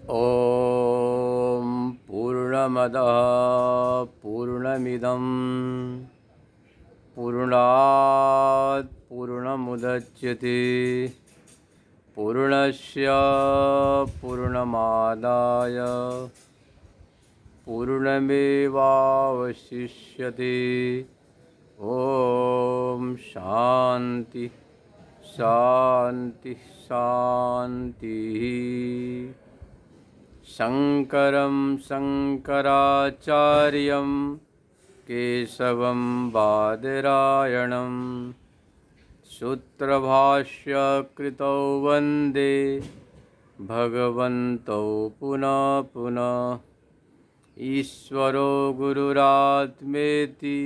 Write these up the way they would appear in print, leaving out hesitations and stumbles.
ॐ पूर्णमदः पूर्णमिदं पूर्णात् पूर्णमुदच्यते पूर्णस्य पूर्णमादाय पूर्णमेवावशिष्यते। ॐ शान्ति शान्ति शान्तिः। शङ्करं शङ्कराचार्यं केशवं बादरायणं सूत्रभाष्यकृतौ वन्दे भगवन्तौ पुनः पुनः। ईश्वरो गुरुरात्मेति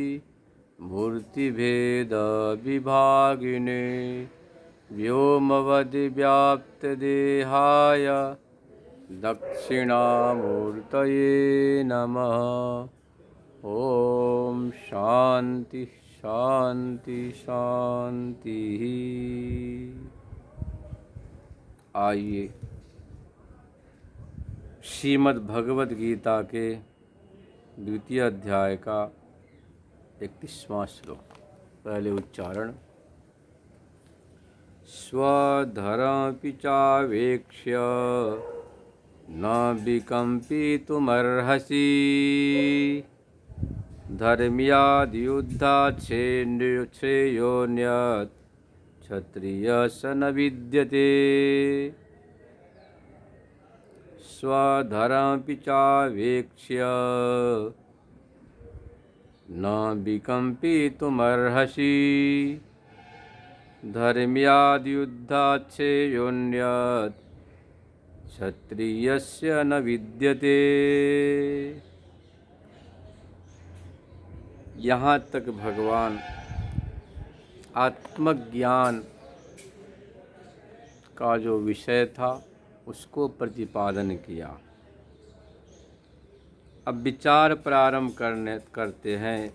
मूर्तिभेदविभागिने व्योमवद्व्याप्तदेहाय दक्षिणामूर्तये नमः। ॐ शान्ति शान्ति शान्ति। आइए श्रीमद् भगवद गीता के द्वितीय अध्याय का 31वां श्लोक। पहले उच्चारण। स्वधर्मपि चावेक्ष्य न विकम्पितुमर्हसि धर्म्याद्युद्धात् श्रेयोऽन्यत् क्षत्रियस्य न विद्यते। स्वधर्मपि चावेक्ष्य न विकम्पितुमर्हसि धर्म्याद्युद्धात् श्रेयोऽन्यत् क्षत्रियस्य न विद्यते। यहाँ तक भगवान आत्मज्ञान का जो विषय था उसको प्रतिपादन किया। अब विचार प्रारंभ करते हैं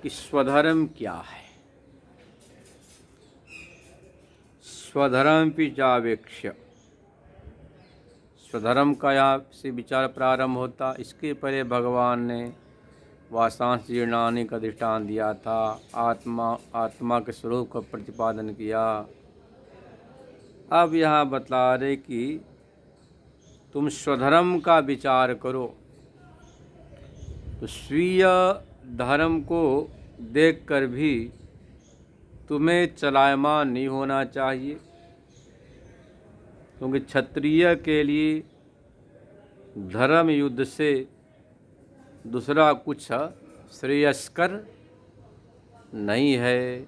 कि स्वधर्म क्या है। स्वधर्मपि चावेक्ष्य, स्वधर्म का यहाँ से विचार प्रारंभ होता। इसके पहले भगवान ने वासांश जीर्णानि का दृष्टांत दिया था, आत्मा के स्वरूप का प्रतिपादन किया। अब यहाँ बतला रहे कि तुम स्वधर्म का विचार करो तो स्वीय धर्म को देखकर भी तुम्हें चलायमान नहीं होना चाहिए, क्योंकि क्षत्रिय के लिए धर्म युद्ध से दूसरा कुछ श्रेयस्कर नहीं है।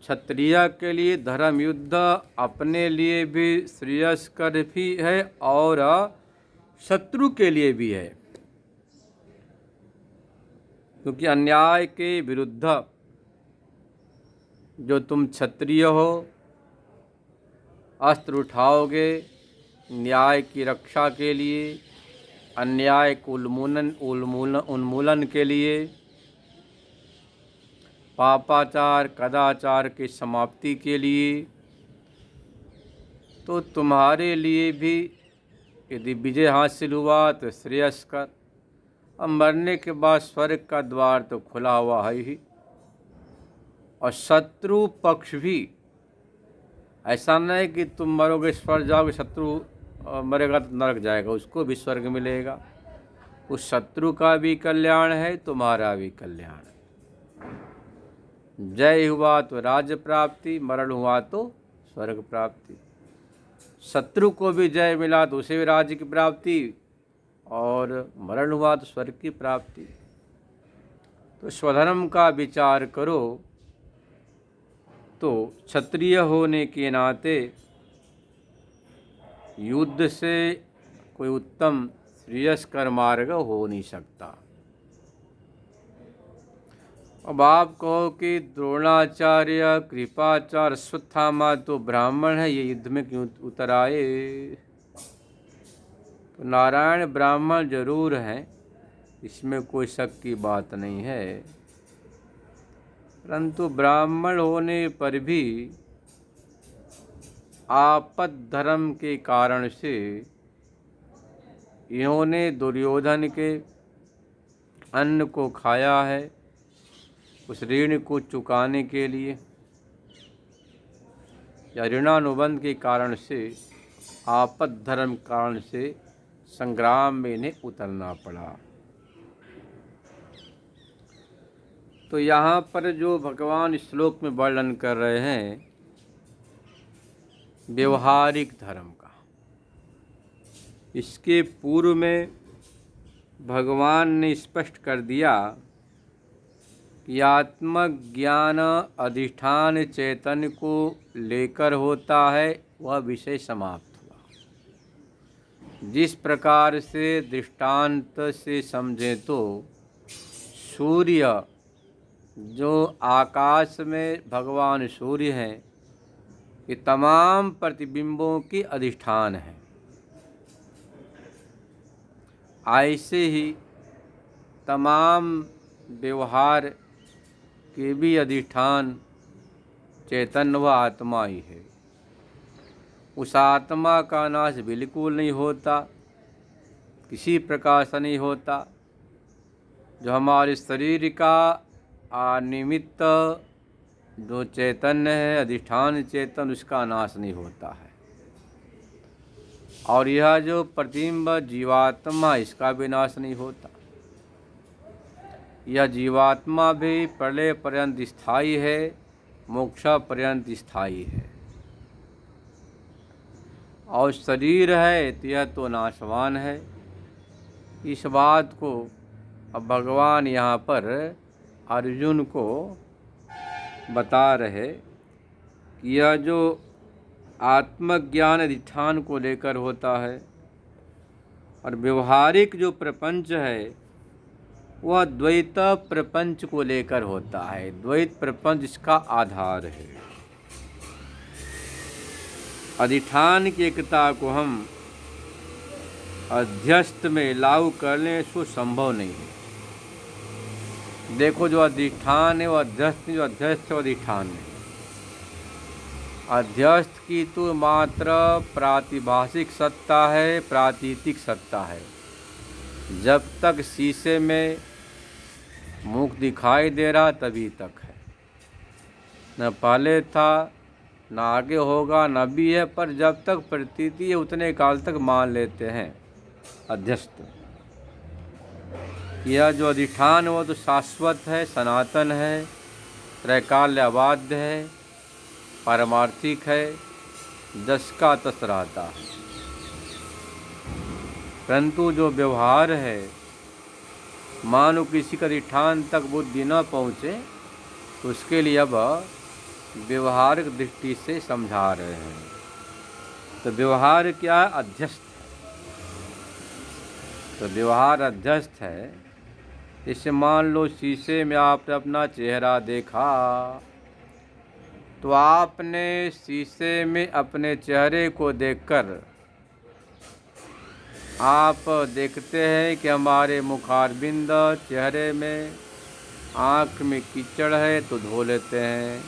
क्षत्रिय के लिए धर्म युद्ध अपने लिए भी श्रेयस्कर भी है और शत्रु के लिए भी है, क्योंकि अन्याय के विरुद्ध जो तुम क्षत्रिय हो अस्त्र उठाओगे न्याय की रक्षा के लिए, अन्याय को उन्मूलन के लिए, पापाचार कदाचार की समाप्ति के लिए, तो तुम्हारे लिए भी यदि विजय हासिल हुआ तो श्रेयस्कर। अब मरने के बाद स्वर्ग का द्वार तो खुला हुआ है ही, और शत्रु पक्ष भी ऐसा नहीं कि तुम मरोगे स्वर्ग जाओगे, शत्रु मरेगा तो नरक जाएगा, उसको भी स्वर्ग मिलेगा। उस शत्रु का भी कल्याण है, तुम्हारा भी कल्याण है। जय हुआ तो राज्य प्राप्ति, मरण हुआ तो स्वर्ग प्राप्ति। शत्रु को भी जय मिला तो उसे भी राज्य की प्राप्ति, और मरण हुआ तो स्वर्ग की प्राप्ति। तो स्वधर्म का विचार करो तो क्षत्रिय होने के नाते युद्ध से कोई उत्तम श्रेयस्कर मार्ग हो नहीं सकता। अब आप कहो कि द्रोणाचार्य, कृपाचार्य, अश्वत्थामा तो ब्राह्मण है, ये युद्ध में क्यों उतर आए? तो नारायण ब्राह्मण जरूर हैं, इसमें कोई शक की बात नहीं है, परंतु ब्राह्मण होने पर भी आपद धर्म के कारण से इन्होंने दुर्योधन के अन्न को खाया है, उस ऋण को चुकाने के लिए, या ऋणानुबंध के कारण से, आपद धर्म कारण से संग्राम में इन्हें उतरना पड़ा। तो यहाँ पर जो भगवान इस श्लोक में वर्णन कर रहे हैं व्यवहारिक धर्म का, इसके पूर्व में भगवान ने स्पष्ट कर दिया कि आत्मज्ञान अधिष्ठान चैतन्य को लेकर होता है, वह विषय समाप्त हुआ। जिस प्रकार से दृष्टांत से समझें तो सूर्य, जो आकाश में भगवान सूर्य हैं, ये तमाम प्रतिबिंबों की अधिष्ठान है। ऐसे ही तमाम व्यवहार के भी अधिष्ठान चैतन्य व आत्मा ही है। उस आत्मा का नाश बिल्कुल नहीं होता, किसी प्रकार से नहीं होता। जो हमारे शरीर का निमित्त जो चैतन्य है, अधिष्ठान चेतन, उसका नाश नहीं होता है। और यह जो प्रतिबिंब जीवात्मा, इसका भी नाश नहीं होता। यह जीवात्मा भी प्रलय पर्यंत स्थायी है, मोक्ष पर्यंत स्थायी है। और शरीर है तो यह तो नाशवान है। इस बात को अब भगवान यहाँ पर अर्जुन को बता रहे कि यह जो आत्मज्ञान अधिष्ठान को लेकर होता है और व्यवहारिक जो प्रपंच है वह द्वैत प्रपंच को लेकर होता है। द्वैत प्रपंच इसका आधार है। अधिष्ठान की एकता को हम अध्यस्त में लागू कर लें, इसको संभव नहीं है। देखो, जो अधिष्ठान है वो अध्यस्त, जो अध्यस्त है वो अधिष्ठान है। अध्यस्त की तो मात्र प्रातिभाषिक सत्ता है, प्रातीतिक सत्ता है। जब तक शीशे में मुख दिखाई दे रहा तभी तक है, न पहले था न आगे होगा, न भी है। पर जब तक प्रतीति है उतने काल तक मान लेते हैं अध्यस्त। यह जो अधिष्ठान है वो तो शाश्वत है, सनातन है, त्रैकाल्य अबाध्य है, पारमार्थिक है, जस का तस रहता है। परंतु जो व्यवहार है, मानो किसी का अधिष्ठान तक बुद्धि न पहुँचे तो उसके लिए अब व्यवहारिक दृष्टि से समझा रहे हैं। तो व्यवहार क्या है? अध्यस्त। तो व्यवहार अध्यस्त है। इसे मान लो शीशे में आपने अपना चेहरा देखा, तो आपने शीशे में अपने चेहरे को देखकर आप देखते हैं कि हमारे मुखारबिंद, चेहरे में, आँख में कीचड़ है तो धो लेते हैं,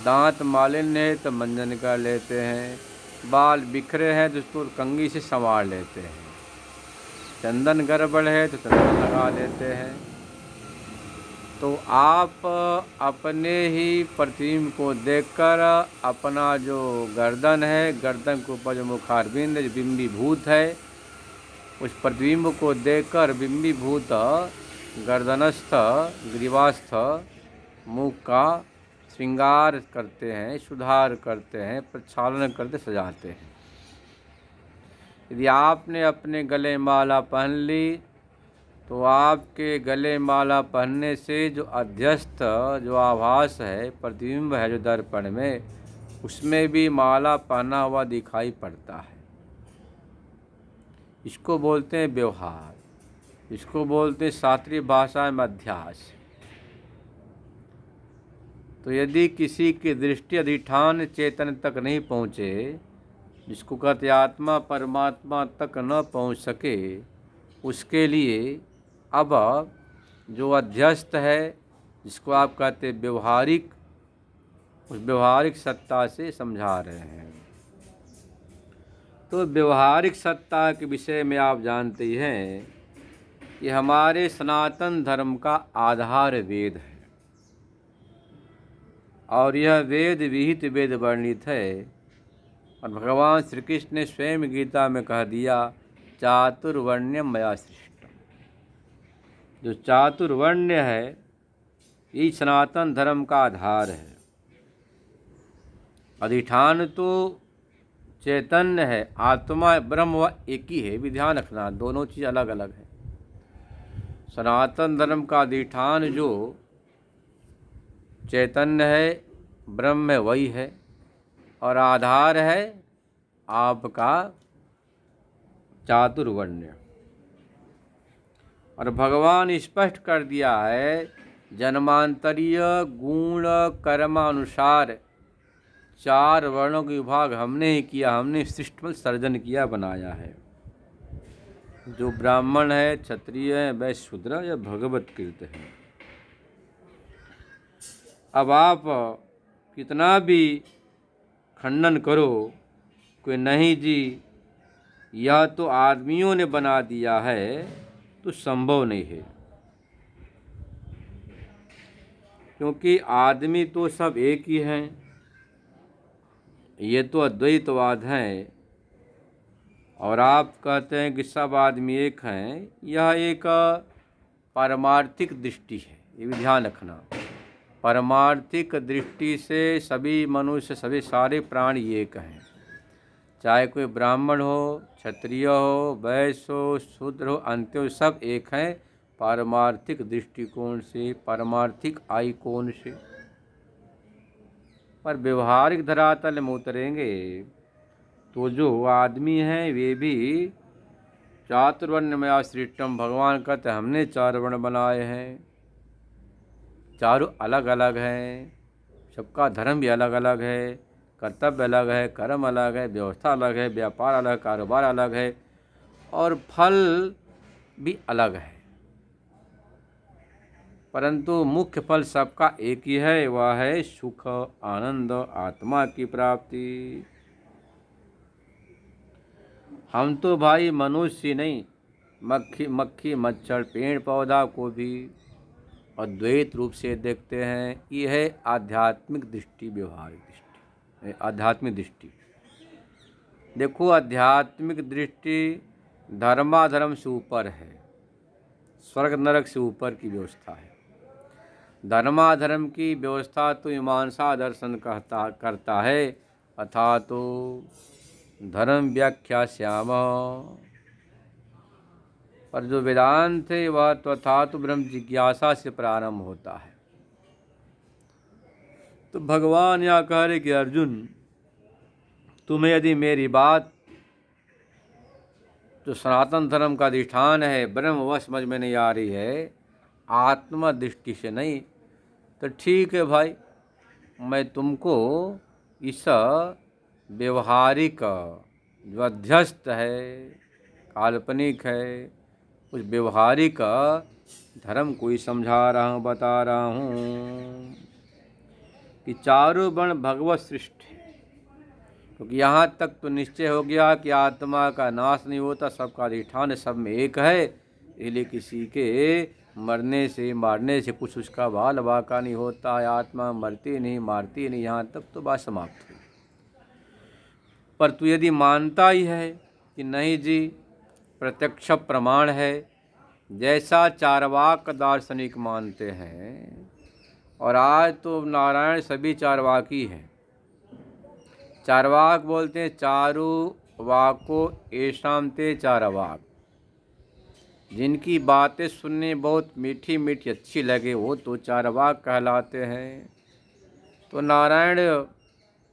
दांत मालिन्य है तो मंजन कर लेते हैं, बाल बिखरे हैं तो उसको कंघी से संवार लेते हैं, चंदन गड़बड़ है तो चंदन लगा लेते हैं। तो आप अपने ही प्रतिबिंब को देखकर अपना जो गर्दन है, गर्दन के ऊपर जो मुखारबिंद जो बिंबीभूत है, उस प्रतिबिंब को देखकर बिंबीभूत गर्दनस्थ, ग्रीवास्थ मुख का श्रृंगार करते हैं, सुधार करते हैं, प्रक्षालन करते, सजाते हैं। यदि आपने अपने गले माला पहन ली तो आपके गले माला पहनने से जो अध्यस्त जो आभास है, प्रतिबिंब है जो दर्पण में, उसमें भी माला पहना हुआ दिखाई पड़ता है। इसको बोलते हैं व्यवहार, इसको बोलते हैं शास्त्रीय भाषा में अध्यास। तो यदि किसी की दृष्टि अधिष्ठान चेतन तक नहीं पहुँचे, जिसको कहते आत्मा परमात्मा तक न पहुँच सके, उसके लिए अब जो अध्यस्त है, जिसको आप कहते व्यवहारिक, उस व्यवहारिक सत्ता से समझा रहे हैं। तो व्यवहारिक सत्ता के विषय में आप जानते ही हैं कि हमारे सनातन धर्म का आधार वेद है, और यह वेद विहित वेद वर्णित है। और भगवान श्री कृष्ण ने स्वयं गीता में कह दिया, चातुर्वर्ण्यम मया सृष्टम। जो चातुर्वर्ण्य है ये सनातन धर्म का आधार है। अधिष्ठान तो चैतन्य है, आत्मा ब्रह्म व एक ही है। भी ध्यान रखना, दोनों चीज़ अलग अलग है। सनातन धर्म का अधिष्ठान जो चैतन्य है, ब्रह्म है, वही है, और आधार है आपका चातुर्वर्ण्य। और भगवान स्पष्ट कर दिया है, जन्मांतरीय गुण कर्मानुसार 4 वर्णों के विभाग हमने ही किया, हमने सृष्टि सर्जन किया, बनाया है। जो ब्राह्मण है, क्षत्रिय है, वैश्य, शूद्र, या भगवत कृत है। अब आप कितना भी खंडन करो, कोई नहीं जी यह तो आदमियों ने बना दिया है, तो संभव नहीं है। क्योंकि आदमी तो सब एक ही हैं। ये तो अद्वैतवाद है, और आप कहते हैं कि सब आदमी एक हैं। यह एक पारमार्थिक दृष्टि है, ये भी ध्यान रखना। पारमार्थिक दृष्टि से सभी मनुष्य, सभी सारे प्राणी एक हैं। चाहे कोई ब्राह्मण हो, क्षत्रिय हो, वैश्य हो, शूद्र हो, अंत्य हो, सब एक हैं पारमार्थिक दृष्टिकोण से, पारमार्थिक आईकोन से। पर व्यवहारिक धरातल में उतरेंगे तो जो आदमी हैं वे भी चातुर्वर्ण मया सृष्टम। भगवान कहते हमने 4 वर्ण बनाए हैं, चारों अलग अलग हैं। सबका धर्म भी अलग अलग है, कर्तव्य अलग है, कर्म अलग है, व्यवस्था अलग है, व्यापार अलग, कारोबार अलग है, और फल भी अलग है। परंतु मुख्य फल सबका एक ही है, वह है सुख, आनंद, आत्मा की प्राप्ति। हम तो भाई मनुष्य नहीं, मक्खी मच्छर पेड़ पौधा को भी अद्वैत रूप से देखते हैं। ये है आध्यात्मिक दृष्टि, व्यवहारिक दृष्टि, आध्यात्मिक दृष्टि। देखो, आध्यात्मिक दृष्टि धर्माधर्म से ऊपर है, स्वर्ग नरक से ऊपर की व्यवस्था है। धर्माधर्म की व्यवस्था तो मीमांसा दर्शन करता है, अथा तो धर्म व्याख्या श्याम। पर जो वेदांत है वह तथा तो ब्रह्म जिज्ञासा से प्रारंभ होता है। तो भगवान यहाँ कह रहे कि अर्जुन, तुम्हें यदि मेरी बात जो सनातन धर्म का अधिष्ठान है ब्रह्म वह समझ में नहीं आ रही है, आत्मा दृष्टि से नहीं, तो ठीक है भाई, मैं तुमको इस व्यवहारिक जो अध्यस्त है, काल्पनिक है, उस व्यवहारिक धर्म को ही समझा रहा हूँ, बता रहा हूँ कि चारों वर्ण भगवत सृष्ट है। क्योंकि यहाँ तक तो निश्चय हो गया कि आत्मा का नाश नहीं होता, सबका अधिष्ठान सब में एक है। इसलिए किसी के मरने से, मारने से कुछ उसका बाल बाका नहीं होता है। आत्मा मरती नहीं, मारती नहीं, यहाँ तक तो बात समाप्त हुई। पर तू यदि मानता ही है कि नहीं जी प्रत्यक्ष प्रमाण है, जैसा चारवाक दार्शनिक मानते हैं, और आज तो नारायण सभी चारवाकी हैं। चारवाक बोलते हैं चारु वाको येषां ते चारवाक। जिनकी बातें सुनने बहुत मीठी मीठी अच्छी लगे वो तो चारवाक कहलाते हैं। तो नारायण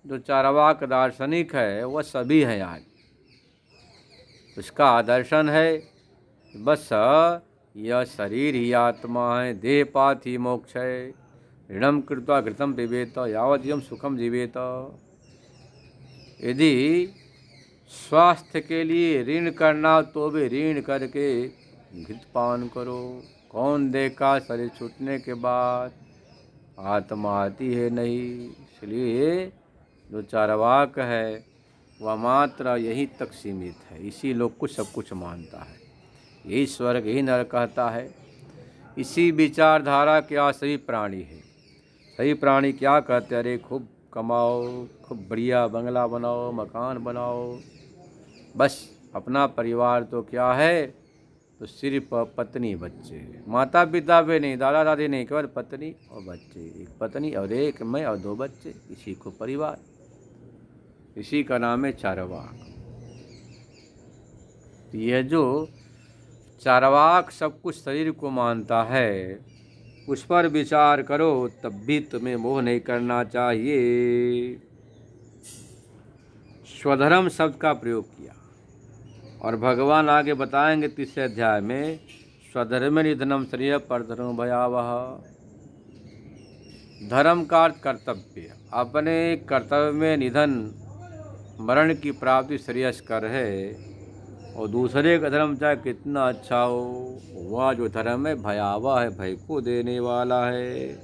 जो चारवाक दार्शनिक है वह सभी हैं आज। उसका आदर्शन है बस यह शरीर ही आत्मा है, देहपात ही मोक्ष है, ऋणम कृत्वा घृतम पिबेत यावद्यम सुखम जीवेत। यदि स्वास्थ्य के लिए ऋण करना तो भी ऋण करके घृत पान करो। कौन देखा शरीर छूटने के बाद आत्मा आती है नहीं। इसलिए जो चारवाक है वह मात्र यहीं तक सीमित है। इसी लोग को सब कुछ मानता है, यही स्वर्ग यही नरक कहता है। इसी विचारधारा के आज सभी प्राणी है। सभी प्राणी क्या कहते हैं, अरे खूब कमाओ, खूब बढ़िया बंगला बनाओ, मकान बनाओ, बस अपना परिवार तो क्या है, तो सिर्फ पत्नी बच्चे, माता पिता भी नहीं, दादा दादी नहीं, केवल पत्नी और बच्चे, एक पत्नी और एक मैं और 2 बच्चे, इसी को परिवार, इसी का नाम है चारवाक। तो यह जो चारवाक सब कुछ शरीर को मानता है, उस पर विचार करो, तब भी तुम्हें मोह नहीं करना चाहिए। स्वधर्म शब्द का प्रयोग किया और भगवान आगे बताएंगे 3 अध्याय में, स्वधर्म निधनम श्रेय परधर्म भयावह। धर्म का अर्थ कर्तव्य, अपने कर्तव्य में निधन मरण की प्राप्ति श्रेयस्कर है, और दूसरे का धर्म चाहे कितना अच्छा हो, वह जो धर्म है भयावह है, भय को देने वाला है।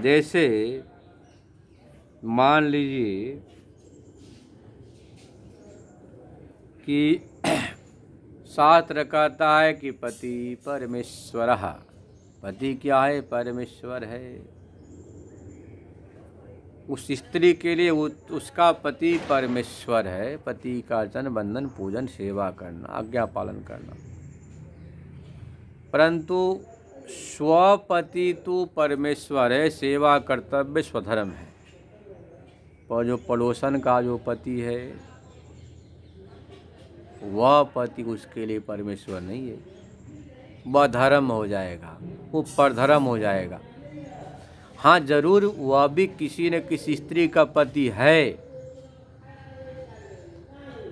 जैसे मान लीजिए कि शास्त्र कहता है कि पति परमेश्वर, पति क्या है, परमेश्वर है। उस स्त्री के लिए उसका पति परमेश्वर है, पति का अर्चन बंधन पूजन सेवा करना, आज्ञा पालन करना। परंतु स्वपति तो परमेश्वर है, सेवा कर्तव्य स्वधर्म है। और जो पड़ोसन का जो पति है, वह पति उसके लिए परमेश्वर नहीं है, वह धर्म हो जाएगा, वो परधर्म हो जाएगा। हाँ जरूर वह भी किसी न किसी स्त्री का पति है,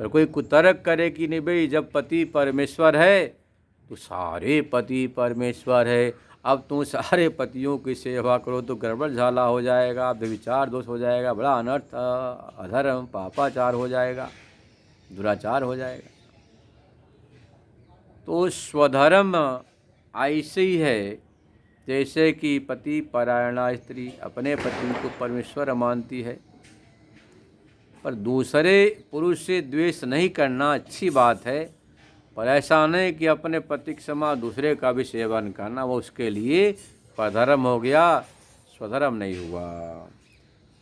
और कोई कुतर्क करे कि नहीं भाई जब पति परमेश्वर है तो सारे पति परमेश्वर है, अब तुम सारे पतियों की सेवा करो तो गड़बड़ झाला हो जाएगा, व्यभिचार दोष हो जाएगा, बड़ा अनर्थ अधर्म पापाचार हो जाएगा, दुराचार हो जाएगा। तो स्वधर्म ऐसे ही है जैसे कि पति परायणा स्त्री अपने पति को परमेश्वर मानती है, पर दूसरे पुरुष से द्वेष नहीं करना अच्छी बात है, पर ऐसा नहीं कि अपने पति के समान दूसरे का भी सेवन करना, वो उसके लिए परधर्म हो गया, स्वधर्म नहीं हुआ।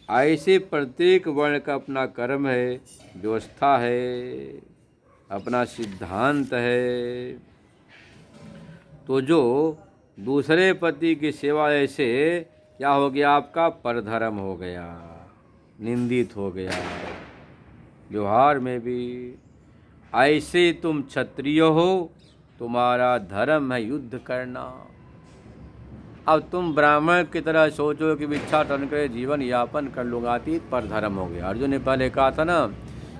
ऐसे प्रत्येक वर्ण का अपना कर्म है, व्यवस्था है, अपना सिद्धांत है। तो जो दूसरे पति की सेवा ऐसे क्या हो गया, आपका परधर्म हो गया, निंदित हो गया। व्यवहार में भी ऐसे तुम क्षत्रिय हो, तुम्हारा धर्म है युद्ध करना। अब तुम ब्राह्मण की तरह सोचो कि भिक्षाटन कर जीवन यापन कर लूँगा, अतीत परधर्म हो गया। अर्जुन ने पहले कहा था ना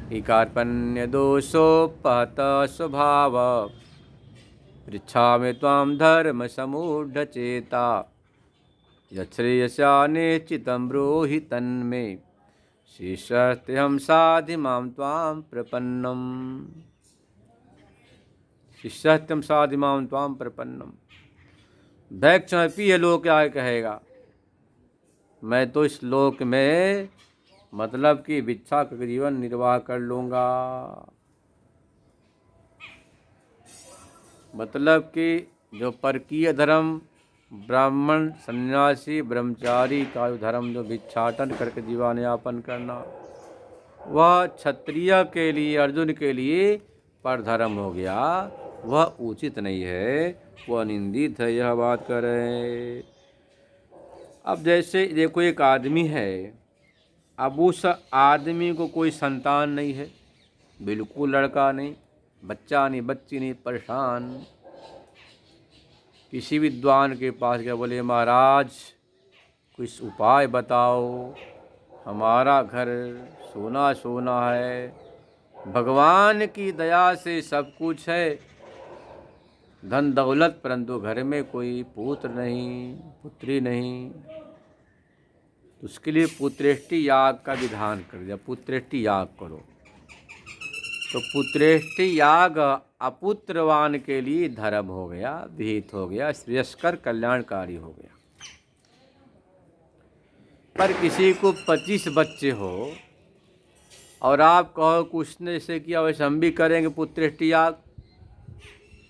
कि कार्पण्य दोषोपहत स्वभाव पृच्छामि त्वां धर्म समूढ़ चेता यच्छ्रेयसा निश्चितं ब्रूहि तन्मे शिष्यस्तेऽहं साधि मां त्वां प्रपन्नम। शिष्यस्तेऽहं साधि मां त्वां प्रपन्नम। भैक्षमपि यह लोक क्या कहेगा, मैं तो इस लोक में मतलब कि भिक्षा करके जीवन निर्वाह कर लूँगा, मतलब कि जो परकीय धर्म ब्राह्मण सन्यासी ब्रह्मचारी का धर्म जो भिक्षाटन करके जीवन यापन करना, वह क्षत्रिय के लिए अर्जुन के लिए परधर्म हो गया, वह उचित नहीं है, वह निंदित है, यह बात कर रहे हैं। अब जैसे देखो एक आदमी है, अब उस आदमी को कोई संतान नहीं है, बिल्कुल लड़का नहीं, बच्चा नहीं, बच्ची नहीं, परेशान। किसी विद्वान के पास गया, बोले महाराज कुछ उपाय बताओ, हमारा घर सोना सोना है, भगवान की दया से सब कुछ है, धन दौलत, परंतु घर में कोई पुत्र नहीं, पुत्री नहीं। तो उसके लिए पुत्रेष्टि याग का विधान कर दिया, पुत्रेष्टि याग करो। तो पुत्रेष्टि याग अपुत्रवान के लिए धर्म हो गया, विहित हो गया, श्रेयस्कर कल्याणकारी हो गया। पर किसी को 25 बच्चे हो और आप कहो कि उसने जैसे किया वैसे हम भी करेंगे पुत्रेष्टि याग,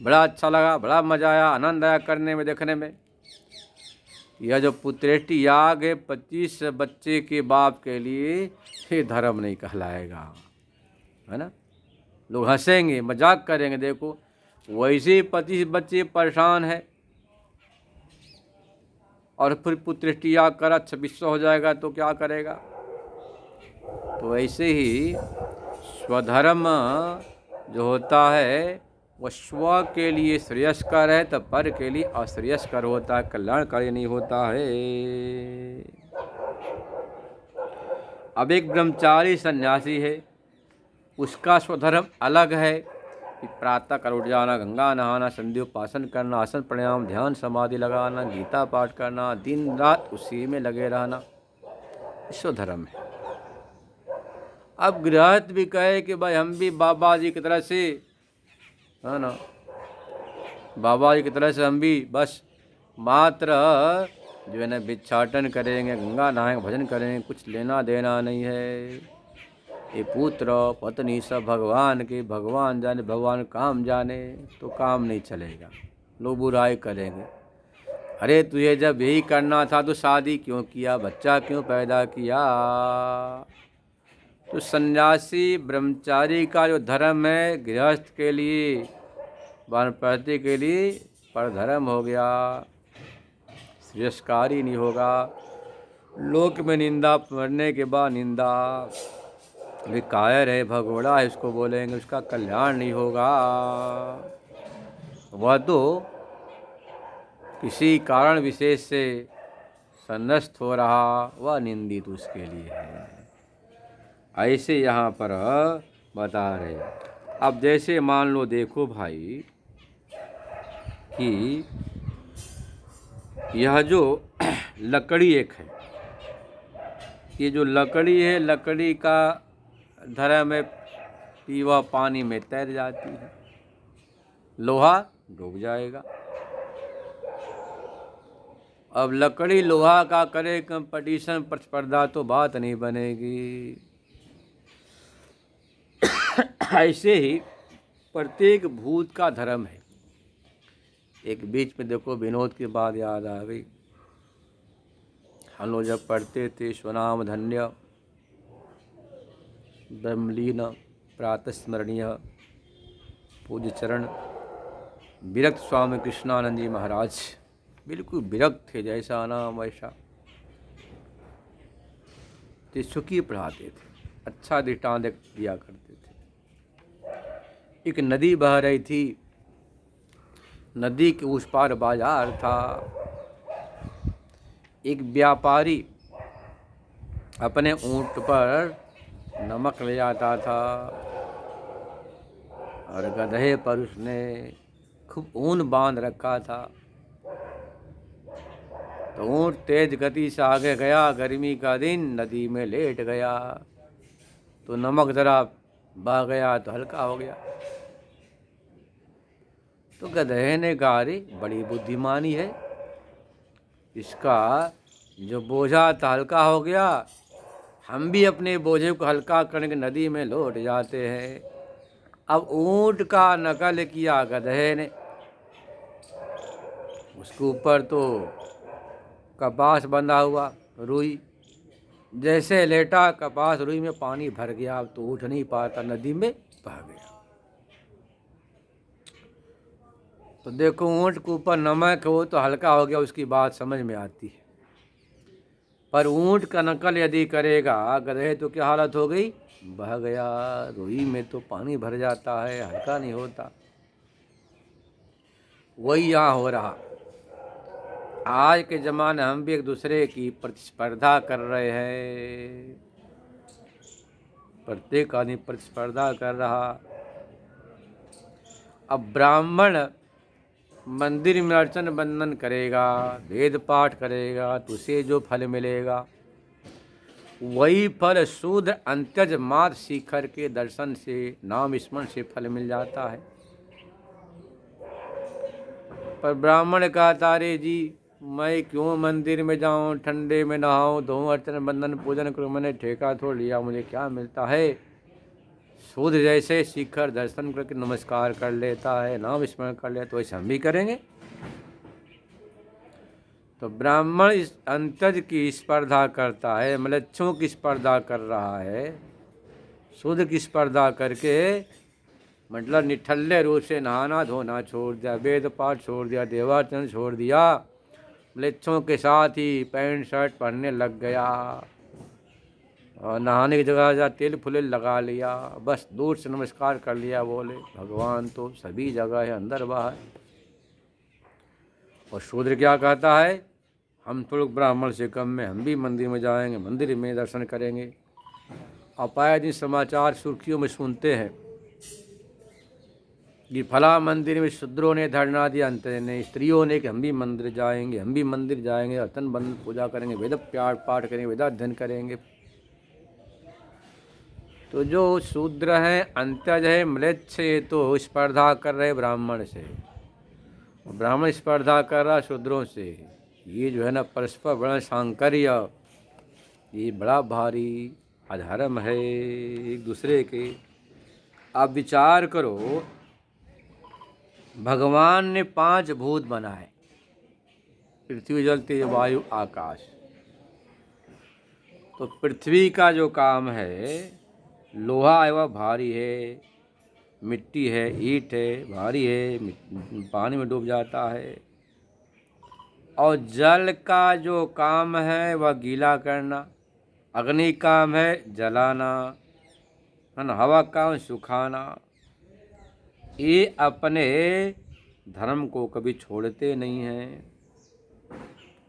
बड़ा अच्छा लगा, बड़ा मजा आया, आनंद आया करने में, देखने में। यह जो पुत्रेष्टि याग है 25 बच्चे के बाप के लिए, ये धर्म नहीं कहलाएगा, है ना। लोग हंसेंगे, मजाक करेंगे, देखो वैसे ही 25 बच्चे परेशान है और फिर पुत्रेष्टि याग करा 2600 हो जाएगा तो क्या करेगा। तो ऐसे ही स्वधर्म जो होता है वह स्व के लिए श्रेयस्कर है, तो पर के लिए अश्रेयस्कर होता है, कल्याणकारी नहीं होता है। अब एक ब्रह्मचारी सन्यासी है, उसका स्वधर्म अलग है कि प्रातः काल उठ जाना, गंगा नहाना, संध्योपासन करना, आसन प्राणायाम ध्यान समाधि लगाना, गीता पाठ करना, दिन रात उसी में लगे रहना, स्वधर्म है। अब गृहस्थ भी कहे कि भाई हम भी बाबा जी की तरह से, है ना, बाबा जी की तरह से हम भी बस मात्र जो है ना भिक्षाटन करेंगे, गंगा नहाएंगे, भजन करेंगे, कुछ लेना देना नहीं है। ये पुत्र पत्नी सब भगवान के, भगवान जाने, भगवान काम जाने, तो काम नहीं चलेगा, लोग बुराई करेंगे। अरे तुझे जब यही करना था तो शादी क्यों किया, बच्चा क्यों पैदा किया। तो सन्यासी ब्रह्मचारी का जो धर्म है गृहस्थ के लिए, वानप्रस्थी के लिए परधर्म हो गया, श्रेयस्कारी नहीं होगा। लोक में निंदा, मरने के बाद निंदा, वे कायर है, भगोड़ा है, इसको बोलेंगे, उसका कल्याण नहीं होगा। वह तो किसी कारण विशेष से संन्यास्त हो रहा, वह निंदित उसके लिए है। ऐसे यहाँ पर बता रहे। अब जैसे मान लो, देखो भाई कि यह जो लकड़ी एक है, ये जो लकड़ी है, लकड़ी का धर्म है कि वह पानी में तैर जाती है, लोहा डूब जाएगा। अब लकड़ी लोहा का करे कंपटीशन, प्रतिस्पर्धा, तो बात नहीं बनेगी। ऐसे ही प्रत्येक भूत का धर्म है। एक बीच में देखो विनोद की बात याद आ गई, हम लोग जब पढ़ते थे स्वनाम धन्य ब्रह्मलीन प्रातस्मरणीय पूज्य चरण विरक्त स्वामी कृष्णानंद जी महाराज, बिल्कुल विरक्त थे, जैसा नाम वैसा, ते सुखी पढ़ाते थे, अच्छा दृष्टांत दिया करते थे। एक नदी बह रही थी, नदी के उस पार बाजार था। एक व्यापारी अपने ऊंट पर नमक ले आता था और गधे पर उसने खूब ऊन बांध रखा था। तो ऊंट तेज गति से आगे गया, गर्मी का दिन, नदी में लेट गया, तो नमक जरा बह गया तो हल्का हो गया। तो गधे ने कहा, अरे बड़ी बुद्धिमानी है, इसका जो बोझा था हल्का हो गया, हम भी अपने बोझे को हल्का करने के नदी में लौट जाते हैं। अब ऊंट का नकल किया गधे ने, उसके ऊपर तो कपास बंधा हुआ, रुई, जैसे लेटा कपास रुई में पानी भर गया, अब तो उठ नहीं पाता, नदी में बह गया। तो देखो ऊंट के ऊपर नमक हो तो हल्का हो गया, उसकी बात समझ में आती है। पर ऊंट का नकल यदि करेगा गधे तो क्या हालत हो गई, बह गया, रुई में तो पानी भर जाता है, हल्का नहीं होता। वही यहाँ हो रहा। आज के ज़माने हम भी एक दूसरे की प्रतिस्पर्धा कर रहे हैं, प्रत्येक आदमी प्रतिस्पर्धा कर रहा। अब ब्राह्मण मंदिर में अर्चन बंदन करेगा, वेद पाठ करेगा, तो उसे जो फल मिलेगा वही फल शूद्र अंत्यज मात शिखर के दर्शन से, नाम स्मरण से फल मिल जाता है। पर ब्राह्मण कहता, अरे जी मैं क्यों मंदिर में जाऊं, ठंडे में नहाऊं धोऊं, अर्चन बंदन पूजन करूं, मैंने ठेका थोड़ लिया, मुझे क्या मिलता है, शूद्र जैसे शिखर दर्शन करके नमस्कार कर लेता है, नाम स्मरण कर लेता, तो वैसे हम भी करेंगे। तो ब्राह्मण इस अंतज की स्पर्धा करता है, म्लेच्छों की स्पर्धा कर रहा है, शूद्र की स्पर्धा करके मतलब निठल्ले रूप से नहाना धोना छोड़ दिया, वेद पाठ छोड़ दिया, देवाचरण छोड़ दिया, म्लेच्छों के साथ ही पैंट शर्ट पहनने लग गया और नहाने की जगह जा तेल फुले लगा लिया, बस दूर से नमस्कार कर लिया, बोले भगवान तो सभी जगह है, अंदर बाहर। और शूद्र क्या कहता है, हम तो लोग ब्राह्मण से कम में, हम भी मंदिर में जाएंगे, मंदिर में दर्शन करेंगे। आप आए दिन समाचार सुर्खियों में सुनते हैं कि फला मंदिर में शूद्रों ने धरना दिया, अंत ने स्त्रियों ने कि हम भी मंदिर जाएंगे, हम भी मंदिर जाएंगे, रतन बंद पूजा करेंगे, वेद पाठ करेंगे, वेदाध्ययन करेंगे। तो जो शूद्र हैं, अंत्यज है, म्लेच्छ है, तो स्पर्धा कर रहे ब्राह्मण से, ब्राह्मण स्पर्धा कर रहा शूद्रों से। ये जो है ना परस्पर वर्ण सांकर्य, ये बड़ा भारी अधर्म है एक दूसरे के। आप विचार करो, भगवान ने 5 भूत बनाए, पृथ्वी जल तेज वायु आकाश। तो पृथ्वी का जो काम है, लोहा है वह भारी है, मिट्टी है, ईंट है, भारी है, पानी में डूब जाता है। और जल का जो काम है वह गीला करना, अग्नि काम है जलाना, है ना, हवा काम सुखाना। ये अपने धर्म को कभी छोड़ते नहीं हैं,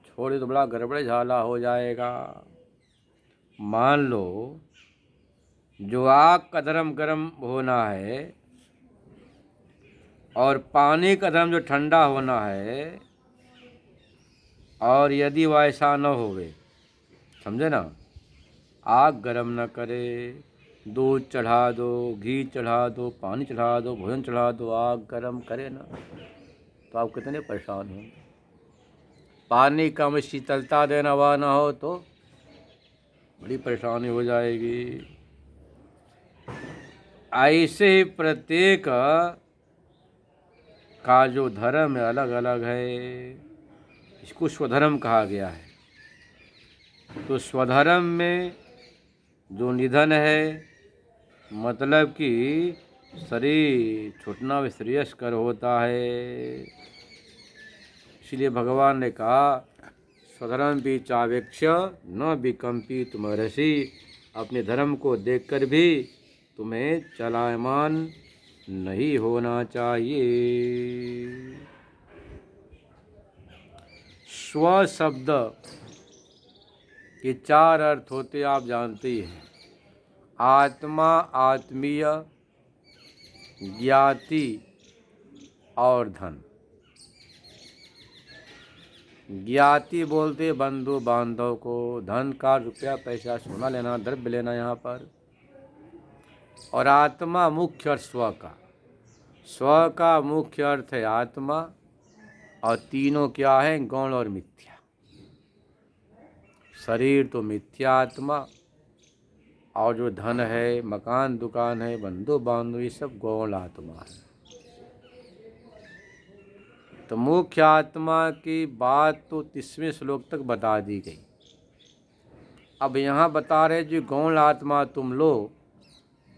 छोड़े तो बड़ा गड़बड़ झाला हो जाएगा। मान लो जो आग का धर्म गर्म होना है और पानी का धर्म जो ठंडा होना है, और यदि वह ऐसा न होवे, समझे ना, आग गर्म न करे, दूध चढ़ा दो, घी चढ़ा दो, पानी चढ़ा दो, भोजन चढ़ा दो, आग गर्म करे ना, तो आप कितने परेशान होंगे। पानी का में शीतलता देना वह ना हो तो बड़ी परेशानी हो जाएगी। ऐसे ही प्रत्येक का जो धर्म है अलग अलग है, इसको स्वधर्म कहा गया है। तो स्वधर्म में जो निधन है, मतलब कि शरीर छूटना भी श्रेयस्कर होता है। इसलिए भगवान ने कहा स्वधर्म भी चावेक्ष न विकम्पी तुम्हर्षि, अपने धर्म को देखकर भी तुम्हें चलायमान नहीं होना चाहिए। स्व शब्द के 4 अर्थ होते आप जानते ही हैं, आत्मा, आत्मीय, ज्ञाति और धन। ज्ञाति बोलते बंधु बांधव को, धन का रुपया पैसा सोना लेना, द्रव्य लेना यहाँ पर। और आत्मा मुख्य अर्थ स्व का, स्व का मुख्य अर्थ है आत्मा, और तीनों क्या है, गौण और मिथ्या। शरीर तो मिथ्या आत्मा, और जो धन है, मकान दुकान है, बंधु बांधव, ये सब गौण आत्मा है। तो मुख्य आत्मा की बात तो 30वें श्लोक तक बता दी गई। अब यहाँ बता रहे जो गौण आत्मा तुम लो,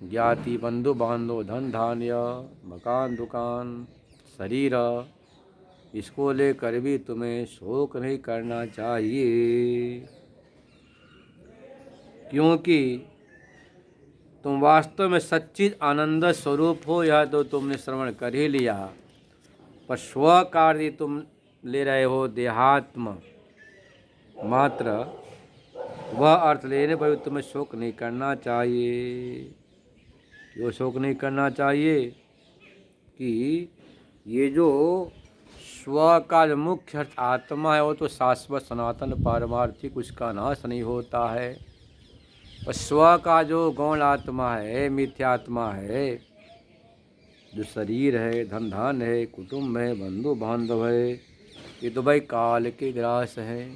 ज्ञाति, बंधु बांधव, धन धान्य, मकान दुकान, शरीर, इसको लेकर भी तुम्हें शोक नहीं करना चाहिए, क्योंकि तुम वास्तव में सच्चिद आनंद स्वरूप हो। यह तो तुमने श्रवण कर ही लिया, पर स्व कार्य तुम ले रहे हो देहात्म मात्र, वह अर्थ लेने पर भी तुम्हें शोक नहीं करना चाहिए। क्यों शोक नहीं करना चाहिए कि ये जो स्व का जो मुख्य अर्थ आत्मा है, वो तो शाश्वत सनातन पारमार्थिक, उसका नाश नहीं होता है। पर स्व का जो गौण आत्मा है, मिथ्यात्मा है, जो शरीर है, धन धान है, कुटुंब है, बंधु बांधव है, ये तो भाई काल के ग्रास हैं।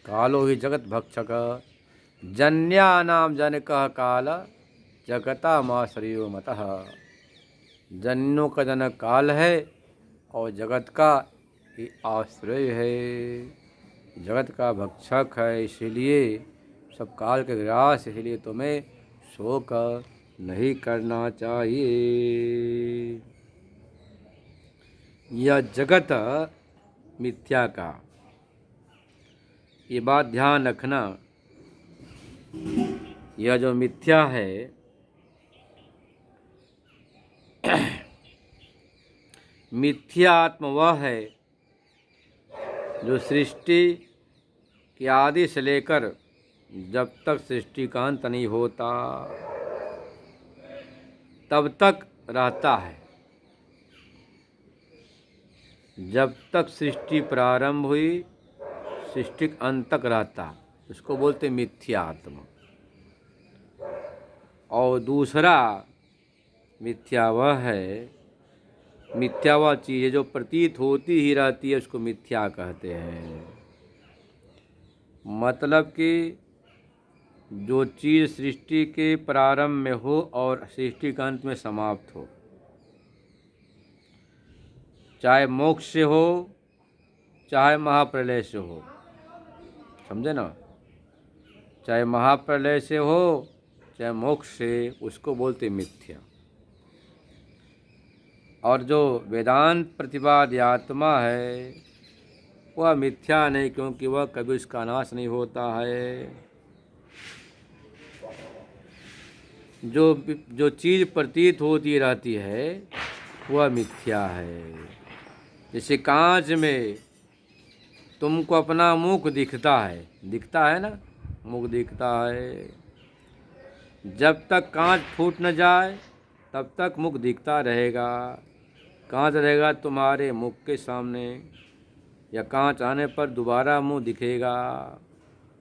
कालो ही जगत भक्षक, जन्या नाम जनक काल, जगतामाश्रयो मतः। जन्यों का जनक काल है और जगत का ये आश्रय है, जगत का भक्षक है, इसीलिए सब काल के ग्रास, इसलिए तुम्हें शोक नहीं करना चाहिए। यह जगत मिथ्या का, ये बात ध्यान रखना। यह जो मिथ्या है, मिथ्या आत्मा वह है जो सृष्टि के आदि से लेकर जब तक सृष्टि का अंत नहीं होता तब तक रहता है। जब तक सृष्टि प्रारंभ हुई सृष्टि के अंत तक रहता, उसको बोलते मिथ्या आत्मा। और दूसरा मिथ्या वह है, मिथ्या वह चीज़ है जो प्रतीत होती ही रहती है, उसको मिथ्या कहते हैं। मतलब कि जो चीज़ सृष्टि के प्रारंभ में हो और सृष्टि के अंत में समाप्त हो, चाहे मोक्ष से हो चाहे महाप्रलय से हो, समझे ना, चाहे महाप्रलय से हो चाहे मोक्ष से, उसको बोलते मिथ्या। और जो वेदांत प्रतिपाद्य आत्मा है वह मिथ्या नहीं, क्योंकि वह कभी उसका नाश नहीं होता है। जो चीज़ प्रतीत होती रहती है वह मिथ्या है। जैसे कांच में तुमको अपना मुख दिखता है ना, मुख दिखता है। जब तक कांच फूट न जाए तब तक मुख दिखता रहेगा। कांच रहेगा तुम्हारे मुख के सामने, या कांच आने पर दोबारा मुंह दिखेगा,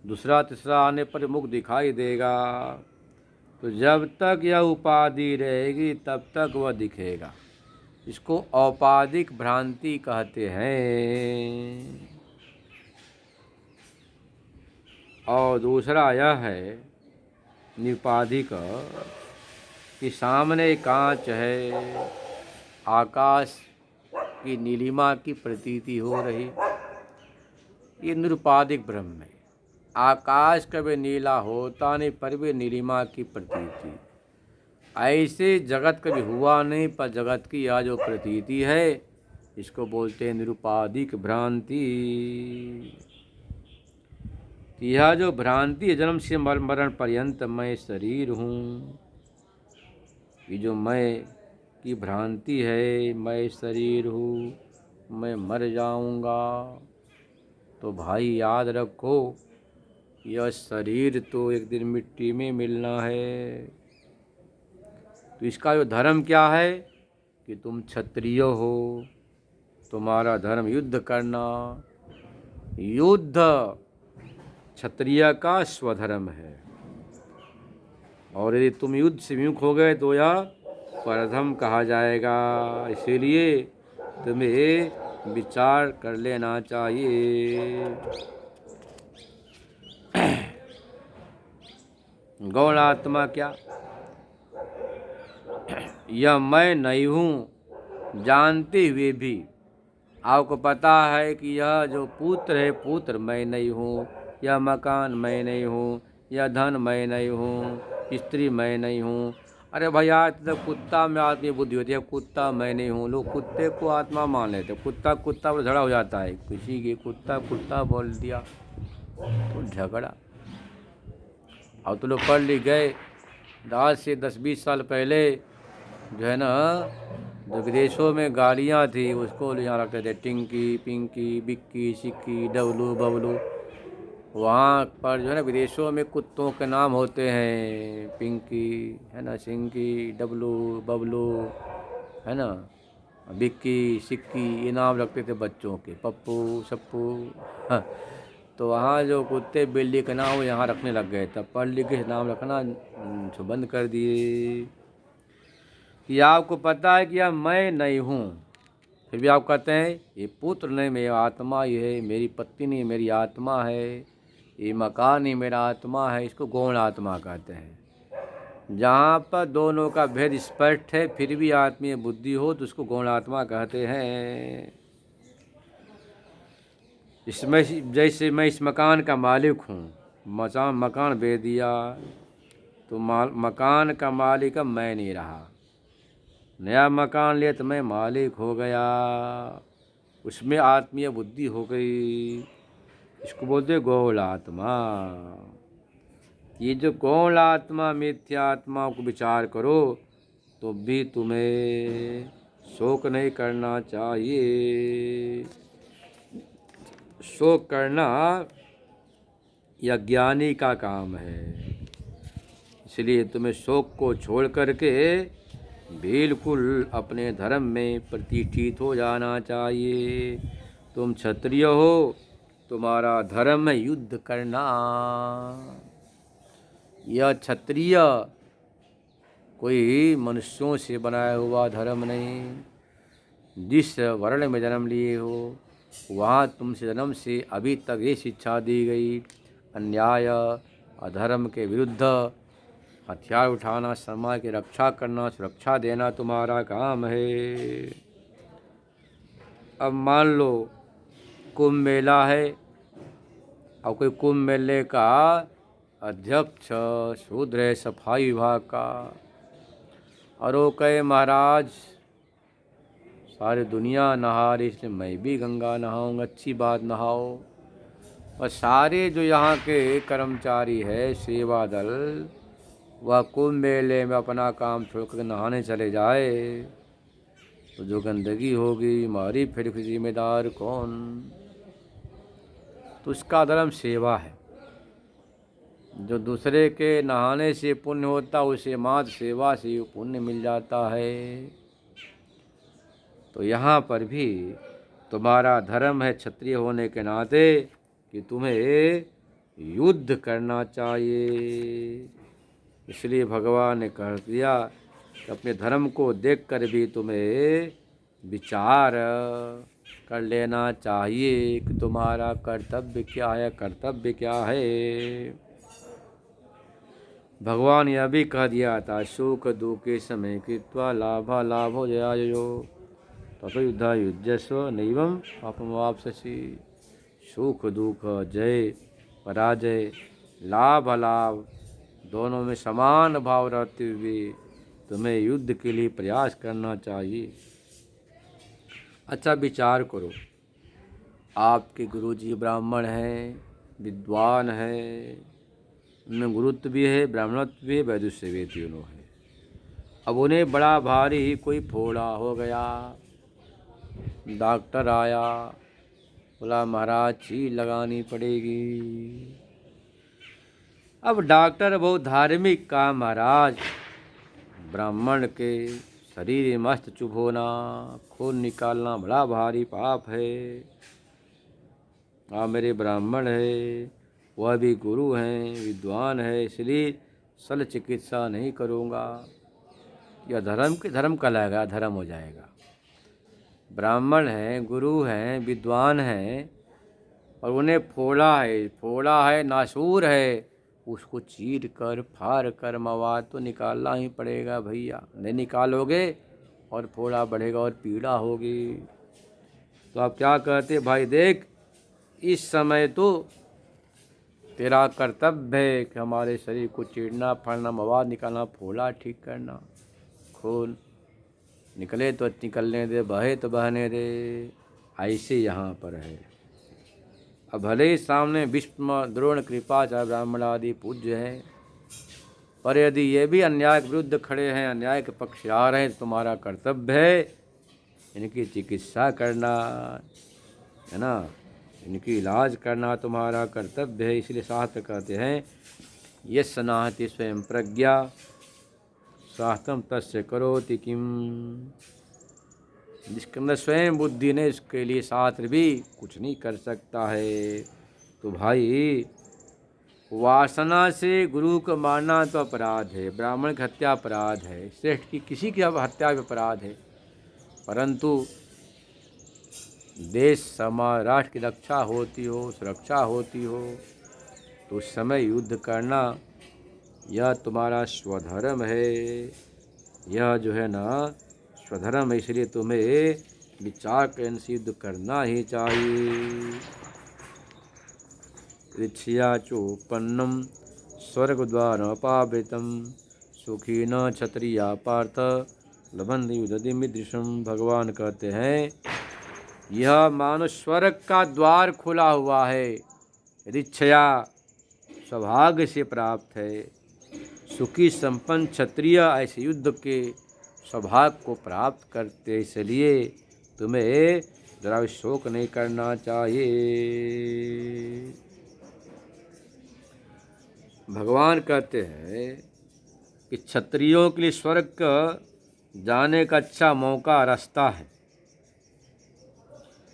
दूसरा तीसरा आने पर मुख दिखाई देगा। तो जब तक यह उपाधि रहेगी तब तक वह दिखेगा। इसको औपाधिक भ्रांति कहते हैं। और दूसरा यह है निरुपाधिक, कि सामने कांच है, आकाश की नीलिमा की प्रतीति हो रही, ये निरुपाधिक ब्रह्म है। आकाश कभी नीला होता नहीं पर भी नीलिमा की प्रतीति। ऐसे जगत कभी हुआ नहीं पर जगत की यह जो प्रतीति है इसको बोलते हैं निरुपाधिक भ्रांति। यह जो भ्रांति है, जन्म से मरण पर्यंत मैं शरीर हूँ, ये जो मैं की भ्रांति है, मैं शरीर हूँ, मैं मर जाऊँगा, तो भाई याद रखो यह शरीर तो एक दिन मिट्टी में मिलना है। तो इसका जो धर्म क्या है कि तुम क्षत्रिय हो, तुम्हारा धर्म युद्ध करना। युद्ध क्षत्रिय का स्वधर्म है, और यदि तुम युद्ध से विमुख हो गए तो यह परधर्म कहा जाएगा। इसीलिए तुम्हें विचार कर लेना चाहिए। गौण आत्मा क्या, यह मैं नहीं हूँ जानते हुए भी आपको पता है कि यह जो पुत्र है पुत्र मैं नहीं हूँ, यह मकान मैं नहीं हूँ, यह धन मैं नहीं हूँ, स्त्री मैं नहीं हूँ। अरे भैया तो कुत्ता में आदमी बुद्धि होती है, कुत्ता मैं नहीं हूँ। लोग कुत्ते को आत्मा मान लेते, कुत्ता कुत्ता पर झगड़ा हो जाता है, किसी के कुत्ता कुत्ता बोल दिया तो झगड़ा। अब तो लोग पढ़ लिख गए, आज से 10-20 साल पहले जो है ना, जो विदेशों में गाड़ियाँ थी उसको यहाँ रखते थे टिंकी पिंकी बिक्की सिक्की डबलू बबलू। वहाँ पर जो है ना विदेशों में कुत्तों के नाम होते हैं, पिंकी है ना, सिंकी, डबलू बबलू है ना, बिक्की सिक्की, ये नाम रखते थे बच्चों के, पप्पू सप्पू। हाँ, तो वहाँ जो कुत्ते बिल्ली के नाम यहाँ रखने लग गए, तब पढ़ लिख के नाम रखना बंद कर दिए। कि आपको पता है कि यह मैं नहीं हूँ, फिर भी आप कहते हैं ये पुत्र नहीं मेरी आत्मा ही है, मेरी पत्नी नहीं मेरी आत्मा है, ये मकान ही मेरा आत्मा है। इसको गौण आत्मा कहते हैं। जहाँ पर दोनों का भेद स्पष्ट है फिर भी आत्मीय बुद्धि हो तो उसको गौणात्मा कहते हैं। इसमें जैसे मैं इस मकान का मालिक हूँ, मकान बेच दिया तो मकान का मालिक अब मैं नहीं रहा, नया मकान लिया तो मैं मालिक हो गया, उसमें आत्मीय बुद्धि हो गई। इसको बोलते गौण आत्मा। ये जो गौण आत्मा मिथ्यात्मा को विचार करो तो भी तुम्हें शोक नहीं करना चाहिए। शोक करना यह ज्ञानी का काम है, इसलिए तुम्हें शोक को छोड़ करके बिल्कुल अपने धर्म में प्रतिष्ठित हो जाना चाहिए। तुम क्षत्रिय हो, तुम्हारा धर्म है युद्ध करना। यह क्षत्रिय कोई मनुष्यों से बनाया हुआ धर्म नहीं। जिस वर्ण में जन्म लिए हो वहाँ तुमसे जन्म से अभी तक ये शिक्षा दी गई, अन्याय अधर्म के विरुद्ध हथियार उठाना, समाज की रक्षा करना, सुरक्षा देना तुम्हारा काम है। अब मान लो कुंभ मेला है और कोई कुंभ मेले का अध्यक्ष शूद्र है सफाई विभाग का, और वो कहे महाराज सारी दुनिया नहा रही इसलिए मैं भी गंगा नहाऊंगा, अच्छी बात नहाओ। और सारे जो यहाँ के कर्मचारी है सेवा दल वह कुंभ मेले में अपना काम छोड़कर नहाने चले जाए तो जो गंदगी होगी हमारी फिर जिम्मेदार कौन? तो उसका धर्म सेवा है। जो दूसरे के नहाने से पुण्य होता उसे मात्र सेवा से पुण्य मिल जाता है। तो यहाँ पर भी तुम्हारा धर्म है क्षत्रिय होने के नाते कि तुम्हें युद्ध करना चाहिए। इसलिए भगवान ने कह दिया कि अपने धर्म को देखकर भी तुम्हें विचार कर लेना चाहिए कि तुम्हारा कर्तव्य क्या है, कर्तव्य क्या है। भगवान यह भी कह दिया था सुख दुखे समय कृत्वा लाभा लाभो जयाजयो ततो युद्धा युद्धस्व नैवं पापमवाप्स्यसि। सुख दुख जय पराजय लाभ अलाभ दोनों में समान भाव रहते हुए तुम्हें युद्ध के लिए प्रयास करना चाहिए। अच्छा विचार करो, आपके गुरुजी ब्राह्मण हैं, विद्वान हैं, उनमें गुरुत्व भी है, ब्राह्मणत्व भी है, वैदुष्य भी तीनों है। अब उन्हें बड़ा भारी कोई फोड़ा हो गया, डॉक्टर आया, बोला महाराज चीज लगानी पड़ेगी। अब डॉक्टर बहुत धार्मिक का, महाराज ब्राह्मण के शरीर में मस्त चुभ होना, खून निकालना बड़ा भारी पाप है। आप मेरे ब्राह्मण है, वह भी गुरु हैं, विद्वान है, इसलिए शल्य चिकित्सा नहीं करूँगा। यह धर्म कहलाएगा, धर्म हो जाएगा। ब्राह्मण हैं, गुरु हैं, विद्वान हैं और उन्हें फोड़ा है, नासूर है, उसको चीर कर फाड़ कर मवाद तो निकालना ही पड़ेगा भैया। नहीं निकालोगे और फोड़ा बढ़ेगा और पीड़ा होगी। तो आप क्या कहते भाई, देख इस समय तो तेरा कर्तव्य है कि हमारे शरीर को चीरना फाड़ना, मवाद निकालना, फोड़ा ठीक करना। खून निकले तो निकलने दे, बहे तो बहने दे, ऐसे यहाँ पर है। अब भले ही सामने भीष्म द्रोण कृपाचार्य ब्राह्मण आदि पूज्य हैं, पर यदि ये भी अन्याय के विरुद्ध खड़े हैं, अन्याय के पक्ष आ रहे हैं तो तुम्हारा कर्तव्य है इनकी चिकित्सा करना, है ना, इनकी इलाज करना तुम्हारा कर्तव्य है। इसलिए शास्त्र कहते हैं यस्य नाहति स्वयं प्रज्ञा शास्त्रम तस्य करोति किम। जिसके अंदर स्वयं बुद्धि ने, इसके लिए शास्त्र भी कुछ नहीं कर सकता है। तो भाई वासना से गुरु को मारना तो अपराध है, ब्राह्मण की हत्या अपराध है, श्रेष्ठ की किसी की हत्या भी अपराध है। परंतु देश समाज राष्ट्र की रक्षा होती हो, सुरक्षा होती हो तो उस समय युद्ध करना यह तुम्हारा स्वधर्म है। यह जो है ना स्वधर्म है, इसलिए तुम्हें विचार करने से युद्ध करना ही चाहिए। ऋक्षया चोपन्नम स्वर्गद्वारमपावृतं सुखी न क्षत्रिया पार्थ लभन्ति युद्धमिदृशम। भगवान कहते हैं यह मानो स्वर्ग का द्वार खुला हुआ है, ऋक्षया सौभाग्य से प्राप्त है। सुखी संपन्न क्षत्रिय ऐसे युद्ध के सौभाग्य को प्राप्त करते, इसलिए तुम्हें जरा भी शोक नहीं करना चाहिए। भगवान कहते हैं कि क्षत्रियों के लिए स्वर्ग जाने का अच्छा मौका रास्ता है।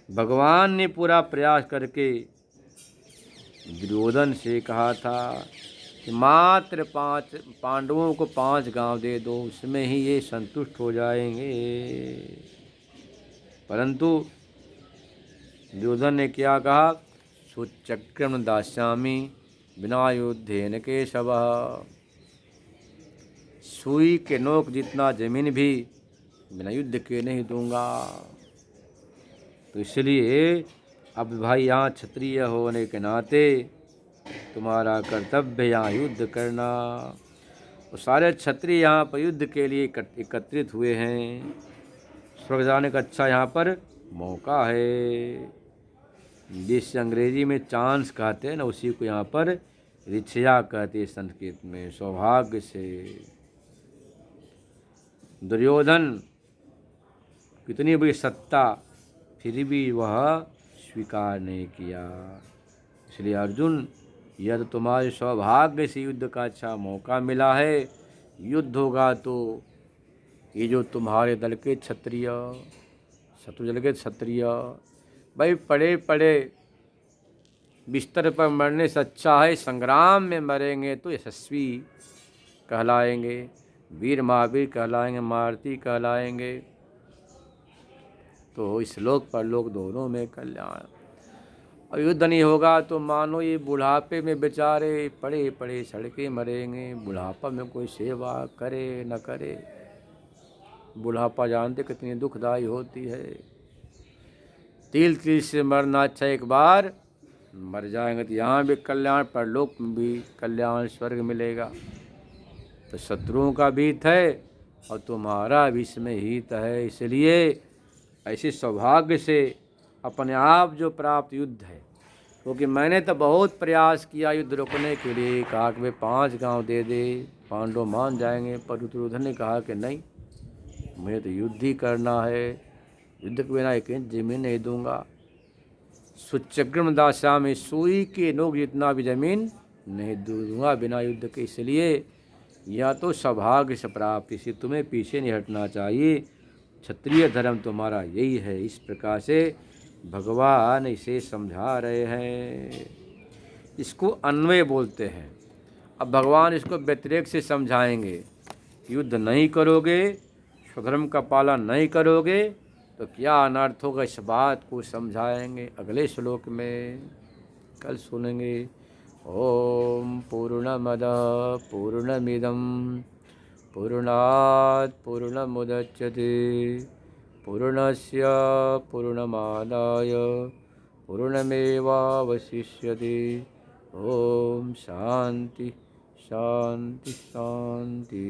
भगवान ने पूरा प्रयास करके दुर्योधन से कहा था कि मात्र 5 पांडवों को 5 गांव दे दो, उसमें ही ये संतुष्ट हो जाएंगे। परंतु दुर्योधन ने क्या कहा, सुचक्रम दास्यामि बिना युद्धेन केशवः। सुई के नोक जितना जमीन भी बिना युद्ध के नहीं दूंगा। तो इसलिए अब भाई यहाँ क्षत्रिय होने के नाते तुम्हारा कर्तव्य यहाँ युद्ध करना। और सारे क्षत्रिय यहाँ पर युद्ध के लिए एकत्रित हुए हैं। स्वर्ग जाने का अच्छा यहाँ पर मौका है, जिस अंग्रेजी में चांस कहते हैं ना, उसी को यहाँ पर ऋक्षया कहते हैं संस्कृत में, सौभाग्य से। दुर्योधन कितनी बड़ी सत्ता, फिर भी वह स्वीकार नहीं किया। इसलिए अर्जुन, यह तो तुम्हारे सौभाग्य से युद्ध का अच्छा मौका मिला है। युद्ध होगा तो ये जो तुम्हारे दल के क्षत्रिय, शत्रु दल के क्षत्रिय, भाई पड़े पड़े बिस्तर पर मरने से अच्छा है संग्राम में मरेंगे तो यशस्वी कहलाएंगे, वीर महावीर कहलाएंगे, मारुति कहलाएंगे। तो इस लोक परलोक दोनों में कल्याण। और युद्ध नहीं होगा तो मानो ये बुढ़ापे में बेचारे पड़े पड़े सड़के मरेंगे। बुढ़ापा में कोई सेवा करे न करे, बुढ़ापा जानते कितनी दुखदायी होती है। तिल तिल से मरना अच्छा, एक बार मर जाएंगे तो यहाँ भी कल्याण, परलोक में भी कल्याण, स्वर्ग मिलेगा। तो शत्रुओं का भी हित है और तुम्हारा भी इसमें हित है। इसलिए ऐसे सौभाग्य से अपने आप जो प्राप्त युद्ध है, क्योंकि मैंने तो बहुत प्रयास किया युद्ध रोकने के लिए, कहा कि वे 5 गांव दे दे, पांडव मान जाएंगे। पर दुर्योधन ने कहा कि नहीं, मुझे तो युद्ध ही करना है, युद्ध के बिना एक इंच जमीन नहीं दूंगा। सुचक्रम दास्यामि, सुई के नोक जितना भी जमीन नहीं दूंगा बिना युद्ध के। इसलिए या तो सौभाग्य से प्राप्त, इसे तुम्हें पीछे नहीं हटना चाहिए। क्षत्रिय धर्म तुम्हारा यही है। इस प्रकार से भगवान इसे समझा रहे हैं। इसको अन्वय बोलते हैं। अब भगवान इसको व्यतिरेक से समझाएंगे। युद्ध नहीं करोगे, स्वधर्म का पालन नहीं करोगे तो क्या अनर्थ होगा, इस बात को समझाएंगे अगले श्लोक में, कल सुनेंगे। ओम पूर्णमदः पूर्णमिदं पूर्णात् पूर्णमुदच्यते पूर्णस्य पूर्णमादाय पूर्णमेवावशिष्यते। ओम शांति शांति शांति।